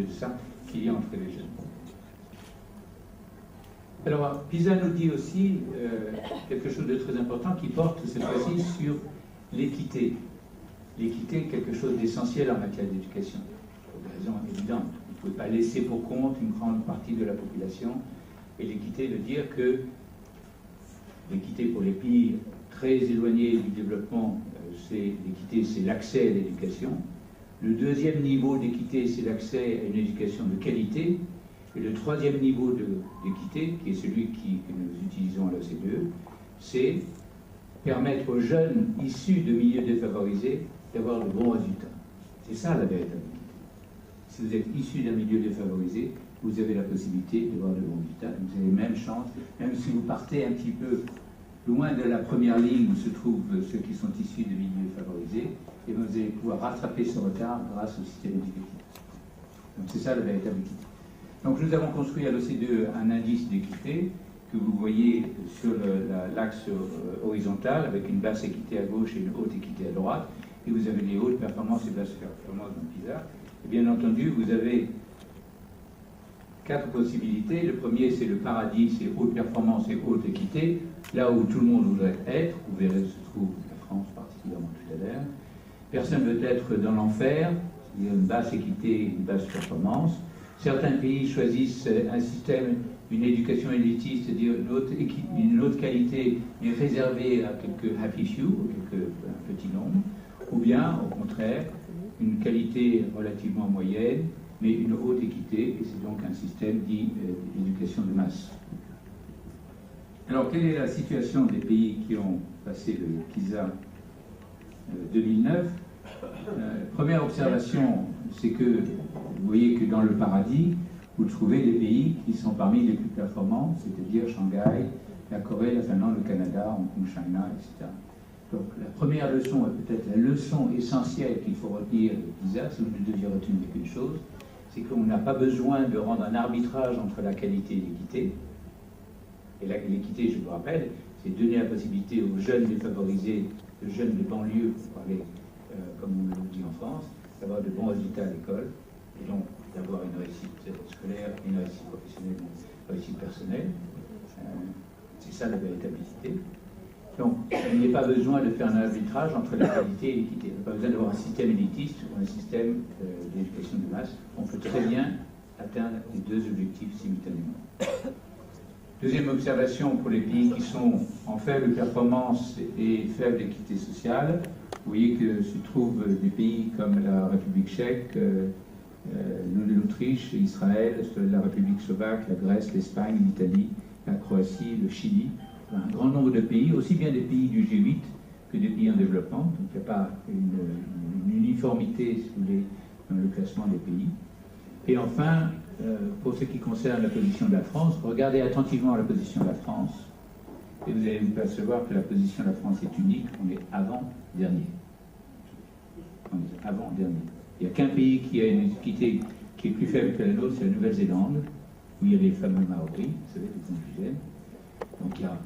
de ça qu'il y a entre les jeunes. Alors, PISA nous dit aussi quelque chose de très important qui porte cette fois-ci sur l'équité. L'équité est quelque chose d'essentiel en matière d'éducation, pour des raisons évidentes. Il ne faut pas laisser pour compte une grande partie de la population. Et l'équité veut dire que l'équité pour les pays très éloignés du développement, l'équité, c'est l'accès à l'éducation. Le deuxième niveau d'équité, c'est l'accès à une éducation de qualité. Et le troisième niveau d'équité, qui est celui que nous utilisons à l'OCDE, c'est permettre aux jeunes issus de milieux défavorisés d'avoir de bons résultats. C'est ça la véritable équité. Si vous êtes issu d'un milieu défavorisé, vous avez la possibilité d'avoir de bons résultats. Vous avez les mêmes chances, même si vous partez un petit peu loin de la première ligne où se trouvent ceux qui sont issus de milieux favorisés, et vous allez pouvoir rattraper ce retard grâce au système éducatif. Donc c'est ça la véritable équité. Donc nous avons construit à l'OCDE un indice d'équité que vous voyez sur l'axe horizontal avec une basse équité à gauche et une haute équité à droite, et vous avez les hautes performances et basses performances dans PISA. Et bien entendu, vous avez 4 possibilités. Le premier, c'est le paradis, c'est haute performance et haute équité, là où tout le monde voudrait être. Vous verrez où se trouve la France particulièrement tout à l'heure. Personne ne veut être dans l'enfer, il y a une basse équité et une basse performance. Certains pays choisissent un système, une éducation élitiste, c'est-à-dire une autre qualité, mais réservée à quelques happy few, un petit nombre, ou bien, au contraire, une qualité relativement moyenne, mais une haute équité, et c'est donc un système dit d'éducation de masse. Alors, quelle est la situation des pays qui ont passé le PISA 2009 ? Première observation, c'est que vous voyez que dans le paradis, vous trouvez les pays qui sont parmi les plus performants, c'est-à-dire Shanghai, la Corée, la Finlande, le Canada, Hong Kong, China, etc. Donc la première leçon, et peut-être la leçon essentielle qu'il faut retenir de PISA, si vous ne deviez retenir qu'une chose, c'est qu'on n'a pas besoin de rendre un arbitrage entre la qualité et l'équité. Et l'équité, je vous rappelle, c'est donner la possibilité aux jeunes défavorisés, aux jeunes des banlieues, pour parler comme on le dit en France, d'avoir de bons résultats à l'école, et donc d'avoir une réussite scolaire, une réussite professionnelle, une réussite personnelle. C'est ça la véritable équité. Donc, il n'y a pas besoin de faire un arbitrage entre la qualité et l'équité. Il n'y a pas besoin d'avoir un système élitiste ou un système d'éducation de masse. On peut très bien atteindre les deux objectifs simultanément. Deuxième observation pour les pays qui sont en faible performance et faible équité sociale, vous voyez que se trouvent des pays comme la République tchèque, l'Autriche, Israël, la République slovaque, la Grèce, l'Espagne, l'Italie, la Croatie, le Chili, un grand nombre de pays, aussi bien des pays du G8 que des pays en développement. Donc il n'y a pas une uniformité, si vous voulez, dans le classement des pays. Et enfin, pour ce qui concerne la position de la France, regardez attentivement la position de la France et vous allez vous percevoir que la position de la France est unique, on est avant-dernier. On est avant-dernier. Il n'y a qu'un pays qui a une équité qui est plus faible que la nôtre, c'est la Nouvelle-Zélande, où il y a les fameux Maoris, vous savez, les indigènes. Donc il y a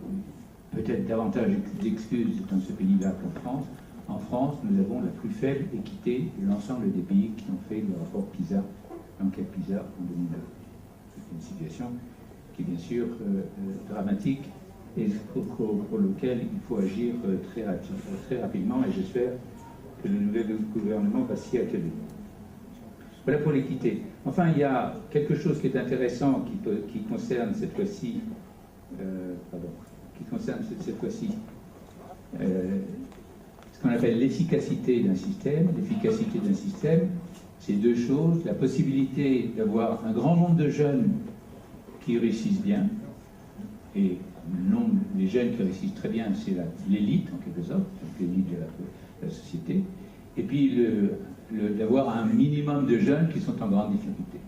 peut-être davantage d'excuses dans ce pays-là qu'en France. En France, nous avons la plus faible équité de l'ensemble des pays qui ont fait le rapport PISA, l'enquête PISA en 2009. C'est une situation qui est bien sûr dramatique et pour laquelle il faut agir très rapidement, et j'espère que le nouvel gouvernement va s'y atteler. Voilà pour l'équité. Enfin, il y a quelque chose qui est intéressant qui concerne cette fois-ci ce qu'on appelle l'efficacité d'un système. L'efficacité d'un système, c'est deux choses. La possibilité d'avoir un grand nombre de jeunes qui réussissent bien, et le nombre des jeunes qui réussissent très bien, c'est l'élite en quelque sorte, l'élite de la société, et puis d'avoir un minimum de jeunes qui sont en grande difficulté.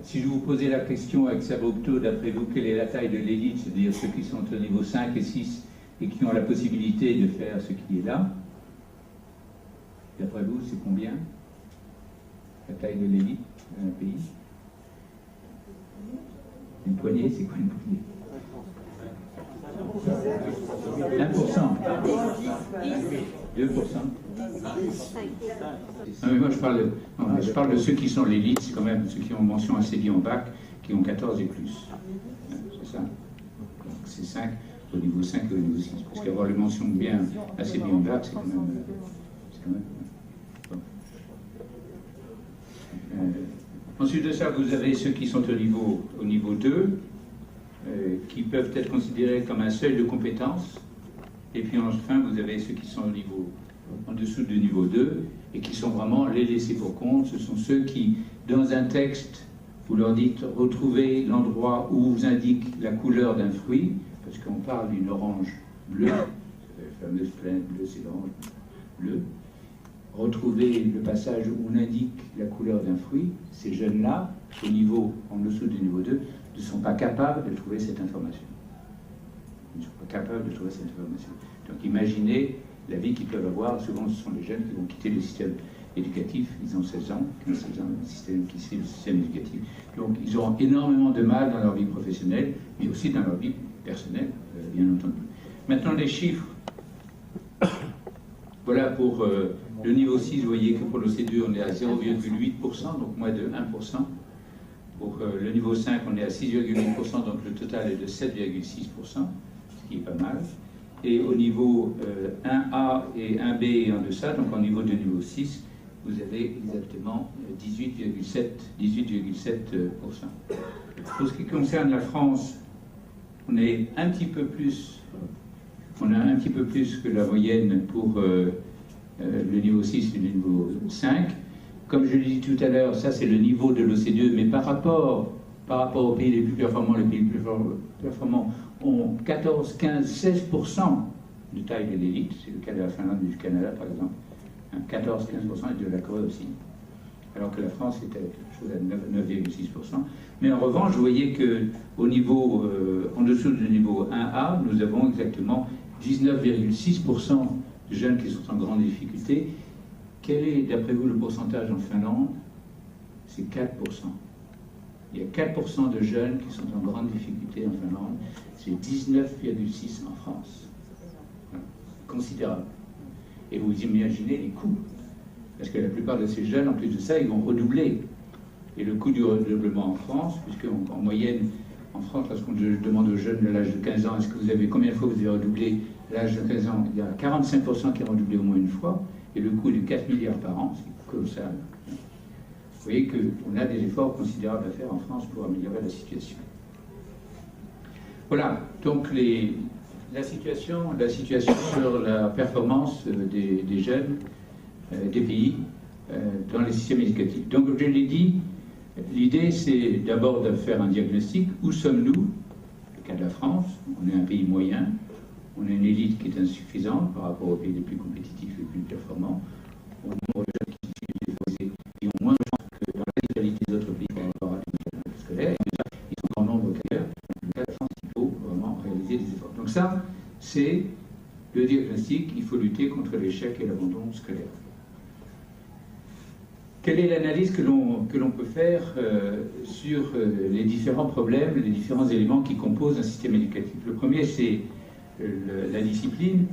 Si je vous posais la question avec Sabrupto, d'après vous, quelle est la taille de l'élite, c'est-à-dire ceux qui sont au niveau 5 et 6 et qui ont la possibilité de faire ce qui est là, d'après vous, c'est combien la taille de l'élite d'un pays? Une poignée, c'est quoi une poignée? 1%. 2%. Non, mais moi je parle de ceux qui sont l'élite, quand même, ceux qui ont mention assez bien en bac, qui ont 14 et plus. C'est ça. Donc c'est 5 au niveau 5 et au niveau 6. Parce qu'avoir les mentions bien, assez bien en bac, c'est quand même. Bon. Ensuite de ça, vous avez ceux qui sont au niveau 2, qui peuvent être considérés comme un seuil de compétence. Et puis enfin, vous avez ceux qui sont en dessous du niveau 2 et qui sont vraiment les laissés pour compte. Ce sont ceux qui, dans un texte, vous leur dites retrouvez l'endroit où vous indique la couleur d'un fruit, parce qu'on parle d'une orange bleue, la fameuse plainte bleue, c'est l'orange bleue. Retrouvez le passage où on indique la couleur d'un fruit. Ces jeunes-là, en dessous du niveau 2, ne sont pas capables de trouver cette information. Ils ne sont pas capables de trouver cette information. Donc imaginez la vie qu'ils peuvent avoir. Souvent, ce sont les jeunes qui vont quitter le système éducatif. Ils ont 16 ans, 15-16 ans, qui suivent le système éducatif. Donc ils auront énormément de mal dans leur vie professionnelle, mais aussi dans leur vie personnelle, bien entendu. Maintenant, les chiffres. Voilà pour le niveau 6, vous voyez que pour l'OCDE, on est à 0,8%, donc moins de 1%. Pour le niveau 5, on est à 6,8%, donc le total est de 7,6%, ce qui est pas mal. Et au niveau 1A et 1B et en deçà, donc au niveau de niveau 6, vous avez exactement 18,7%. Pour ce qui concerne la France, on est un petit peu plus, on a un petit peu plus que la moyenne pour le niveau 6 et le niveau 5. Comme je l'ai dit tout à l'heure, ça c'est le niveau de l'OCDE, mais par rapport aux pays les plus performants, les pays les plus performants ont 14, 15, 16% de taille de l'élite. C'est le cas de la Finlande et du Canada, par exemple. 14, 15% et de la Corée aussi. Alors que la France était quelque chose à 9,6%. Mais en revanche, vous voyez qu'au niveau, en dessous du niveau 1A, nous avons exactement 19,6% de jeunes qui sont en grande difficulté. Quel est, d'après vous, le pourcentage en Finlande? C'est 4%. Il y a 4% de jeunes qui sont en grande difficulté en Finlande. C'est 19,6% en France. Voilà. Considérable. Et vous imaginez les coûts. Parce que la plupart de ces jeunes, en plus de ça, ils vont redoubler. Et le coût du redoublement en France, puisque en moyenne, en France, lorsqu'on demande aux jeunes de l'âge de 15 ans, combien de fois vous avez redoublé à l'âge de 15 ans? Il y a 45% qui ont redoublé au moins une fois. Et le coût de 4 milliards par an, c'est colossal. Vous voyez qu'on a des efforts considérables à faire en France pour améliorer la situation. Voilà, donc la situation sur la performance des jeunes des pays dans les systèmes éducatifs. Donc, comme je l'ai dit, l'idée c'est d'abord de faire un diagnostic. Où sommes-nous? Le cas de la France, on est un pays moyen. On a une élite qui est insuffisante par rapport aux pays les plus compétitifs et les plus performants. On a un nombre de jeunes qui suivent des défavorisés et ont moins de chance que dans la totalité des autres pays par rapport à l'éducation scolaire. Et déjà, ils sont en nombre qu'ailleurs. Dans le cas de la France, il faut vraiment réaliser des efforts. Donc ça, c'est le diagnostic. Il faut lutter contre l'échec et l'abandon scolaire. Quelle est l'analyse que l'on peut faire sur les différents problèmes, les différents éléments qui composent un système éducatif? Le premier, c'est la discipline.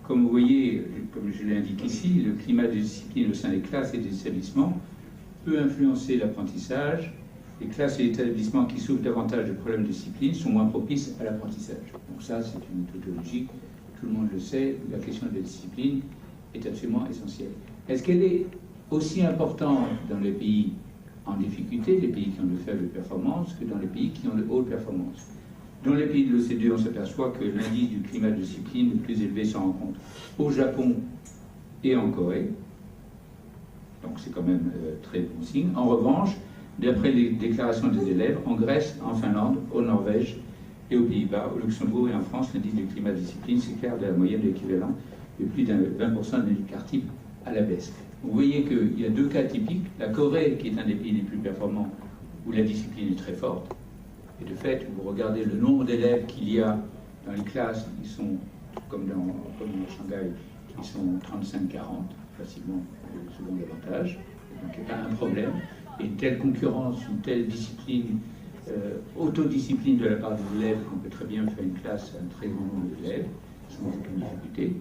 Comme vous voyez, comme je l'indique ici, le climat de discipline au sein des classes et des établissements peut influencer l'apprentissage. Les classes et les établissements qui souffrent davantage de problèmes de discipline sont moins propices à l'apprentissage. Donc ça, c'est une tautologie, tout le monde le sait, la question de la discipline est absolument essentielle. Est-ce qu'elle est aussi importante dans les pays en difficulté, les pays qui ont de faibles performances, que dans les pays qui ont de hautes performances? Dans les pays de l'OCDE, on s'aperçoit que l'indice du climat de discipline le plus élevé se rencontre au Japon et en Corée. Donc c'est quand même très bon signe. En revanche, d'après les déclarations des élèves, en Grèce, en Finlande, au Norvège et aux Pays-Bas, au Luxembourg et en France, l'indice du climat de discipline s'écarte de la moyenne de l'équivalent de plus de 20% de l'écart type à la baisse. Vous voyez qu'il y a deux cas typiques. La Corée, qui est un des pays les plus performants, où la discipline est très forte. Et de fait, vous regardez le nombre d'élèves qu'il y a dans les classes, ils sont, comme dans Shanghai, ils sont 35-40, facilement, souvent davantage. Donc il n'y a pas un problème. Et une telle concurrence, une telle discipline, autodiscipline de la part des élèves, qu'on peut très bien faire une classe à un très grand nombre d'élèves, sans aucune difficulté.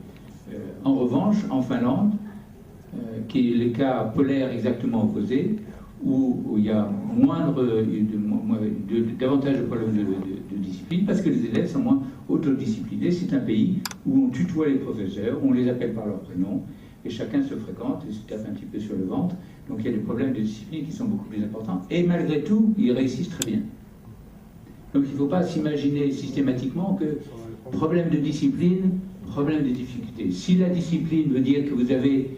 En revanche, en Finlande, qui est le cas polaire exactement opposé, où il y a davantage de problèmes de discipline, parce que les élèves sont moins autodisciplinés. C'est un pays où on tutoie les professeurs, on les appelle par leur prénom, et chacun se fréquente et se tape un petit peu sur le ventre. Donc il y a des problèmes de discipline qui sont beaucoup plus importants. Et malgré tout, ils réussissent très bien. Donc il ne faut pas s'imaginer systématiquement que problème de discipline, problème de difficulté. Si la discipline veut dire que vous avez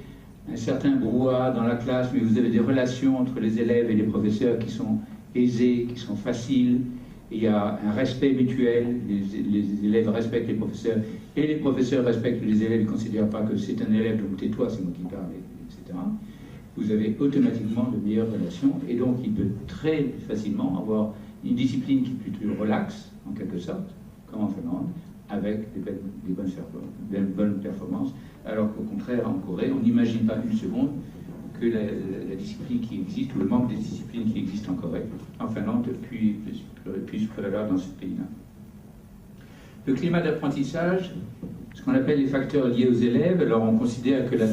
un certain brouhaha dans la classe, mais vous avez des relations entre les élèves et les professeurs qui sont aisées, qui sont faciles, il y a un respect mutuel, les élèves respectent les professeurs, et les professeurs respectent les élèves, ils ne considèrent pas que c'est un élève, donc tais-toi, c'est moi qui parle, etc. Vous avez automatiquement de meilleures relations, et donc il peut très facilement avoir une discipline qui est plutôt relaxe, en quelque sorte, comme en Finlande, avec des bonnes performances, alors qu'au contraire, en Corée, on n'imagine pas une seconde que la discipline qui existe, ou le manque de discipline qui existe en Corée, en Finlande, puisse prévaloir dans ce pays-là. Le climat d'apprentissage, ce qu'on appelle les facteurs liés aux élèves, alors on considère que la